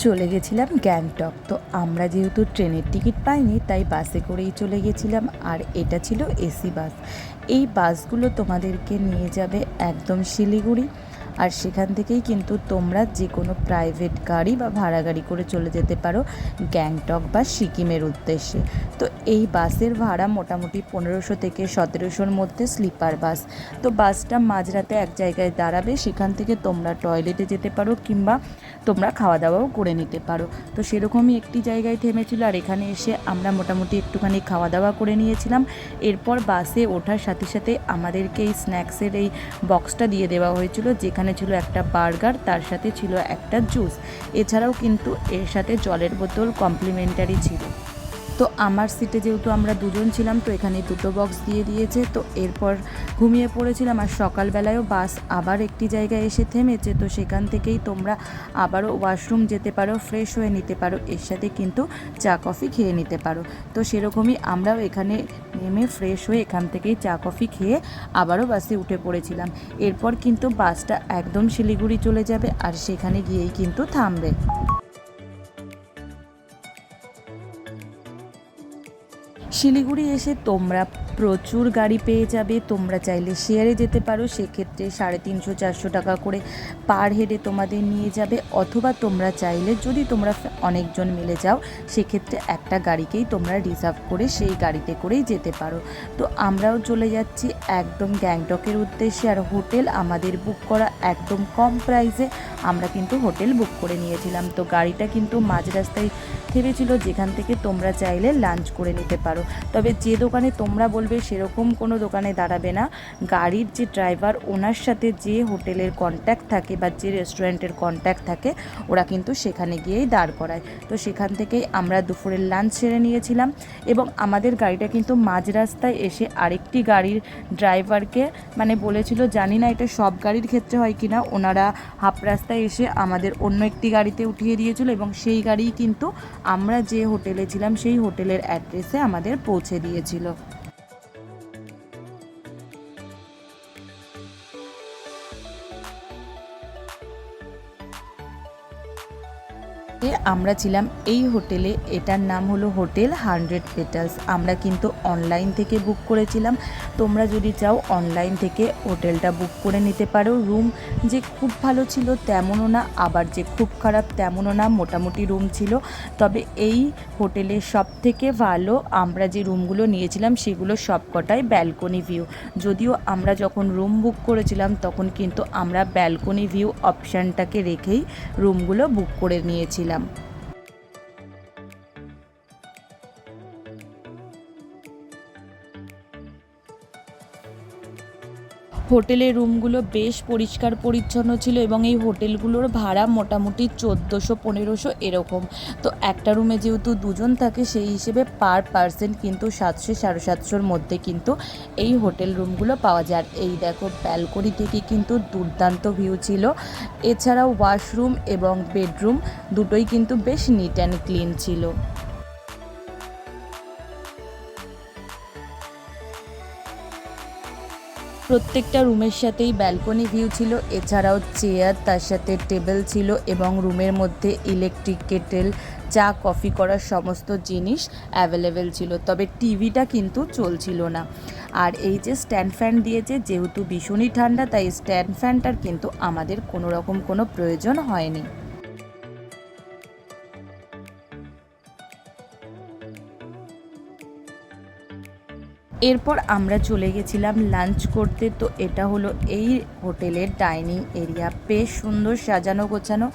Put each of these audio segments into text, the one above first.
চলে গেছিলাম গ্যাংটক। তো আমরা যেহেতু ট্রেনের টিকিট পাইনি তাই বাসে করেই চলে গেছিলাম, আর এটা ছিল এসি বাস। এই বাসগুলো তোমাদেরকে নিয়ে যাবে একদম শিলিগুড়ি, আর সেখান থেকেই কিন্তু তোমরা যে কোনো প্রাইভেট গাড়ি বা ভাড়া গাড়ি করে চলে যেতে পারো গ্যাংটক বা সিকিমের উদ্দেশ্যে। তো এই বাসের ভাড়া মোটামুটি 1500 থেকে 1700-র মধ্যে স্লিপার বাস। তো বাসটা মাঝরাতে এক জায়গায় দাঁড়াবে, সেখান থেকে তোমরা টয়লেটে যেতে পারো কিংবা তোমরা খাওয়া দাওয়াও করে নিতে পারো। তো সেরকমই একটি জায়গায় থেমেছিল, আর এখানে এসে আমরা মোটামুটি একটুখানি খাওয়া দাওয়া করে নিয়েছিলাম। এরপর বাসে ওঠার সাথে সাথে আমাদেরকে এই স্ন্যাক্সের এই বক্সটা দিয়ে দেওয়া হয়েছিল, যেখানে ছিল একটা বার্গার, তার সাথে ছিল একটা জুস, এছাড়াও কিন্তু এর সাথে জলের বোতল কমপ্লিমেন্টারি ছিল। তো আমার সিটে যেহেতু আমরা দুজন ছিলাম, তো এখানে দুটো বক্স দিয়ে দিয়েছে। তো এরপর ঘুমিয়ে পড়েছিলাম, আর সকালবেলায়ও বাস আবার একটি জায়গায় এসে থেমেছে। তো সেখান থেকেই তোমরা আবারও ওয়াশরুম যেতে পারো, ফ্রেশ হয়ে নিতে পারো, এর সাথে কিন্তু চা কফি খেয়ে নিতে পারো। তো সেরকমই আমরাও এখানে নেমে ফ্রেশ হয়ে এখান থেকেই চা কফি খেয়ে আবারও বাসে উঠে পড়েছিলাম। এরপর কিন্তু বাসটা একদম শিলিগুড়ি চলে যাবে, আর সেখানে গিয়েই কিন্তু থামবে। শিলিগুড়ি এসে তোমরা প্রচুর গাড়ি পেয়ে যাবে। তোমরা চাইলে শেয়ারে যেতে পারো, সেক্ষেত্রে 350-400 টাকা করে পার হেডে তোমাদের নিয়ে যাবে, অথবা তোমরা চাইলে যদি তোমরা অনেকজন মিলে যাও সেক্ষেত্রে একটা গাড়িকেই তোমরা রিজার্ভ করে সেই গাড়িতে করেই যেতে পারো। তো আমরাও চলে যাচ্ছি একদম গ্যাংটকের উদ্দেশ্যে, আর হোটেল আমাদের বুক করা একদম কম প্রাইসে। আমরা কিন্তু হোটেল বুক করে নিয়েছিলাম। তো গাড়িটা কিন্তু মাঝ রাস্তায় থেমেছিল, যেখান থেকে তোমরা চাইলে লাঞ্চ করে নিতে পারো। তবে যে দোকানে তোমরা বলবে সেরকম কোনো দোকানে দাঁড়াবে না। গাড়ির যে ড্রাইভার, ওনার সাথে যে হোটেলের কন্ট্যাক্ট থাকে বা যে রেস্টুরেন্টের কন্ট্যাক্ট থাকে, ওরা কিন্তু সেখানে গিয়েই দাঁড় করায়। তো সেখান থেকেই আমরা দুপুরের লাঞ্চ সেরে নিয়েছিলাম, এবং আমাদের গাড়িটা কিন্তু মাঝ রাস্তায় এসে আরেকটি গাড়ির ড্রাইভারকে বলেছিল, জানি না এটা সব গাড়ির ক্ষেত্রে হয় কিনা, ওনারা হাফ রাস্তায় এসে আমাদের অন্য একটি গাড়িতে উঠিয়ে দিয়েছিল, এবং সেই গাড়িই কিন্তু আমরা যে হোটেলে ছিলাম সেই হোটেলের অ্যাড্রেসে আমাদের পৌঁছে দিয়েছিল। আমরা ছিলাম এই হোটেলে, এটার নাম হলো হোটেল 100 পেটালস। আমরা কিন্তু অনলাইন থেকে বুক করেছিলাম। তোমরা যদি চাও অনলাইন থেকে হোটেলটা বুক করে নিতে পারো। রুম যে খুব ভালো ছিল তেমনও না, আবার যে খুব খারাপ তেমনও না, মোটামুটি রুম ছিল। তবে এই হোটেলের সবথেকে ভালো আমরা যে রুমগুলো নিয়েছিলাম সেগুলো সবকটাই ব্যালকনি ভিউ। যদিও আমরা যখন রুম বুক করেছিলাম তখন কিন্তু আমরা ব্যালকনি ভিউ অপশানটাকে রেখেই রুমগুলো বুক করে নিয়েছিলাম। হোটেলের রুমগুলো বেশ পরিষ্কার পরিচ্ছন্ন ছিল, এবং এই হোটেলগুলোর ভাড়া মোটামুটি 1400-1500 এরকম। তো একটা রুমে যেহেতু দুজন থাকে, সেই হিসেবে পার পার্সন কিন্তু 700-750-র মধ্যে কিন্তু এই হোটেল রুমগুলো পাওয়া যায়। আর এই দেখো, ব্যালকনি থেকে কিন্তু দুর্দান্ত ভিউ ছিল। এছাড়াও ওয়াশরুম এবং বেডরুম দুটোই কিন্তু বেশ নিট অ্যান্ড ক্লিন ছিল। প্রত্যেকটা রুমের সাথেই ব্যালকনি ভিউ ছিল, এছাড়াও চেয়ার, তার সাথে টেবিল ছিল, এবং রুমের মধ্যে ইলেকট্রিক কেটেল, চা কফি করার সমস্ত জিনিস অ্যাভেলেবেল ছিল। তবে টিভিটা কিন্তু চলছিল না। আর এই যে স্ট্যান্ড ফ্যান দিয়েছে, যেহেতু ভীষণই ঠান্ডা, তাই স্ট্যান্ড ফ্যানটার কিন্তু আমাদের কোনো রকম কোনো প্রয়োজন হয়নি। এরপর আমরা চলে গেছিলাম লাঞ্চ করতে। তো এটা হলো এই হোটেলের ডাইনিং এরিয়া, বেশ সুন্দর সাজানো গোছানো।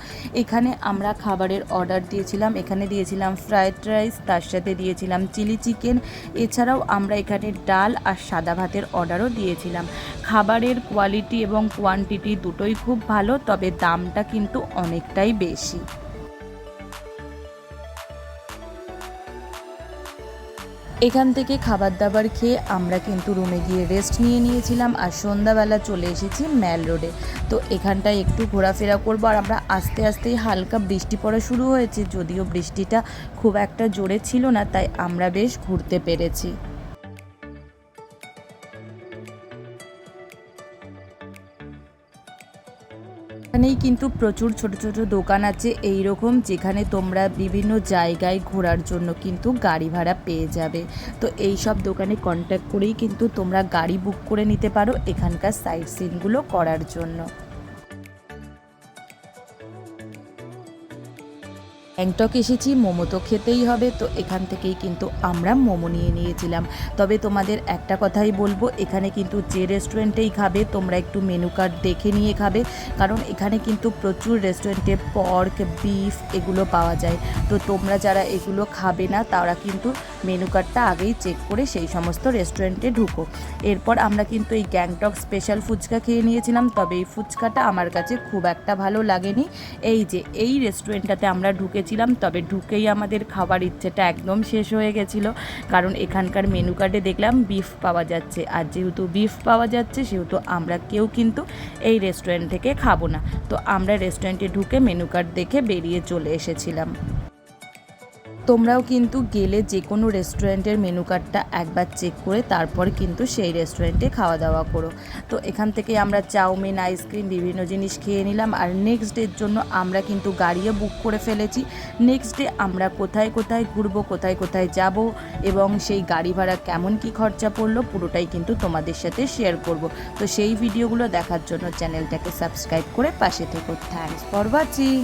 এখানে আমরা খাবারের অর্ডার দিয়েছিলাম। এখানে দিয়েছিলাম ফ্রায়েড রাইস, তার সাথে দিয়েছিলাম চিলি চিকেন। এছাড়াও আমরা এখানে ডাল আর সাদা ভাতের অর্ডারও দিয়েছিলাম। খাবারের কোয়ালিটি এবং কোয়ান্টিটি দুটোই খুব ভালো, তবে দামটা কিন্তু অনেকটাই বেশি। এখান থেকে খাবার দাবার খেয়ে আমরা কিন্তু রুমে গিয়ে রেস্ট নিয়েছিলাম, আর সন্ধ্যাবেলা চলে এসেছি ম্যাল রোডে। তো এখানটায় একটু ঘোরাফেরা করবো, আর আমরা আস্তে আস্তেই হালকা বৃষ্টি পড়া শুরু হয়েছে, যদিও বৃষ্টিটা খুব একটা জোরে ছিল না, তাই আমরা বেশ ঘুরতে পেরেছি। এখানেই কিন্তু প্রচুর ছোট ছোট দোকান আছে এই রকম, যেখানে তোমরা বিভিন্ন জায়গায় ঘোরার জন্য কিন্তু গাড়ি ভাড়া পেয়ে যাবে। তো এই সব দোকানে কন্ট্যাক্ট করেই কিন্তু তোমরা গাড়ি বুক করে নিতে পারো এখানকার সাইট সিনগুলো করার জন্য। গ্যাংটক এসেছি, মোমো তো খেতেই হবে, তো এখান থেকেই কিন্তু আমরা মোমো নিয়ে নিয়েছিলাম। তবে তোমাদের একটা কথাই বলবো, এখানে কিন্তু যে রেস্টুরেন্টেই খাবে তোমরা একটু মেনু কার্ড দেখে নিয়ে খাবে, কারণ এখানে কিন্তু প্রচুর রেস্টুরেন্টে পর্ক, বিফ এগুলো পাওয়া যায়। তো তোমরা যারা এগুলো খাবে না তারা কিন্তু মেনু কার্ডটা আগেই চেক করে সেই সমস্ত রেস্টুরেন্টে ঢুকো। এরপর আমরা কিন্তু এই গ্যাংটক স্পেশাল ফুচকা খেয়ে নিয়েছিলাম, তবে এই ফুচকাটা আমার কাছে খুব একটা ভালো লাগেনি। এই যে এই রেস্টুরেন্টটাতে আমরা ঢুকেছিলাম, তবে ঢুকেই আমাদের খাবার ইচ্ছেটা একদম শেষ হয়ে গেছিলো, কারণ এখানকার মেনু কার্ডে দেখলাম বিফ পাওয়া যাচ্ছে, আর যেহেতু বিফ পাওয়া যাচ্ছে সেহেতু আমরা কেউ কিন্তু এই রেস্টুরেন্ট থেকে খাবো না। তো আমরা রেস্টুরেন্টে ঢুকে মেনু কার্ড দেখে বেরিয়ে চলে এসেছিলাম। তোমরাও কিন্তু গেলে যে কোনো রেস্টুরেন্টের মেনু কার্ডটা একবার চেক করে তারপর কিন্তু সেই রেস্টুরেন্টে খাওয়া দাওয়া করো। তো এখান থেকে আমরা চাউমিন, আইসক্রিম বিভিন্ন জিনিস খেয়ে নিলাম, আর নেক্সট ডের জন্য আমরা কিন্তু গাড়িও বুক করে ফেলেছি। নেক্সট ডে আমরা কোথায় কোথায় ঘুরবো, কোথায় কোথায় যাব এবং সেই গাড়ি ভাড়া কেমন কি খরচা পড়লো পুরোটাই কিন্তু তোমাদের সাথে শেয়ার করব। তো সেই ভিডিওগুলো দেখার জন্য চ্যানেলটাকে সাবস্ক্রাইব করে পাশে থেকো। Thanks for watching.